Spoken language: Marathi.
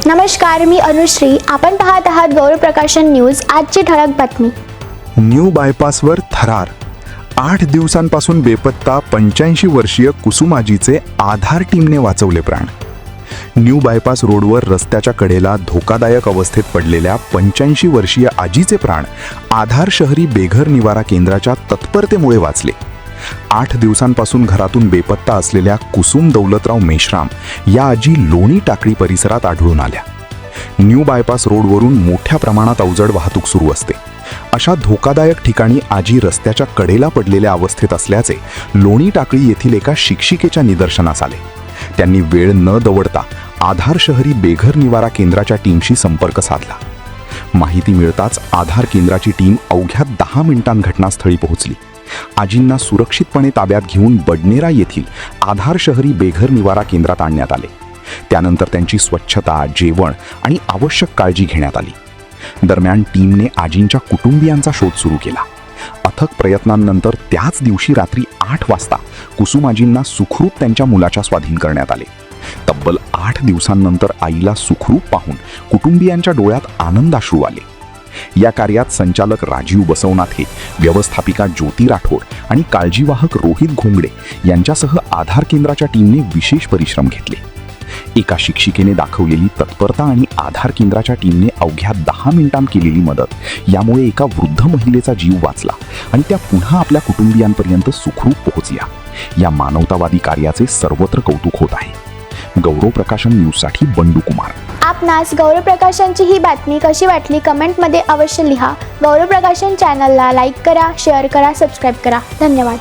नमस्कार, मी अनुश्री. आपण पाहत आहात गौरव प्रकाशन न्यूज. आजची ठळक बातमी. न्यू बायपासवर थरार. 8 दिवसांपासून बेपत्ता 85 वर्षीय कुसुमाजीचे आधार टीमने वाचवले प्राण. न्यू बायपास रोडवर रस्त्याच्या कडेला धोकादायक अवस्थेत पडलेल्या 85 वर्षीय आजीचे प्राण आधार शहरी बेघर निवारा केंद्राच्या तत्परतेमुळे वाचले. 8 दिवसांपासून घरातून बेपत्ता असलेल्या कुसुम दौलतराव मेश्राम या आजी लोणी टाकळी परिसरात आढळून आल्या. न्यू बायपास रोडवरून मोठ्या प्रमाणात अवजड वाहतूक सुरू असते. अशा धोकादायक ठिकाणी आजी रस्त्याच्या कडेला पडलेल्या अवस्थेत असल्याचे लोणी टाकळी येथील एका शिक्षिकेच्या निदर्शनास आले. त्यांनी वेळ न दवडता आधार शहरी बेघर निवारा केंद्राच्या टीमशी संपर्क साधला. माहिती मिळताच आधार केंद्राची टीम अवघ्या 10 मिनिटांत घटनास्थळी पोहोचली. आजींना सुरक्षितपणे ताब्यात घेऊन बडनेरा येथील आधार शहरी बेघर निवारा केंद्रात आणण्यात आले. त्यानंतर त्यांची स्वच्छता, जेवण आणि आवश्यक काळजी घेण्यात आली. दरम्यान टीमने आजींच्या कुटुंबियांचा शोध सुरू केला. अथक प्रयत्नांनंतर त्याच दिवशी रात्री 8 वाजता कुसुमाजींना सुखरूप त्यांच्या मुलाच्या स्वाधीन करण्यात आले. तब्बल 8 दिवसांनंतर आईला सुखरूप पाहून कुटुंबियांच्या डोळ्यात आनंदाश्रू आले. या कार्यात संचालक राजीव बसवनाथे, व्यवस्थापिका ज्योती राठोड आणि काळजीवाहक रोहित घोंगडे यांच्यासह आधार केंद्राच्या टीमने विशेष परिश्रम घेतले. एका शिक्षिकेने दाखवलेली तत्परता आणि आधार केंद्राच्या टीमने अवघ्या 10 मिनिटांत केलेली मदत यामुळे एका वृद्ध महिलेचा जीव वाचला आणि त्या पुन्हा आपल्या कुटुंबियांपर्यंत सुखरूप पोहोचल्या. या मानवतावादी कार्याचे सर्वत्र कौतुक होत आहे. गौरव प्रकाशन न्यूजसाठी बंडू कुमार. आपणास गौरव प्रकाशनची ही बातमी कशी वाटली कमेंटमध्ये अवश्य लिहा. गौरव प्रकाशन चॅनलला लाईक करा, शेअर करा, सबस्क्राईब करा. धन्यवाद.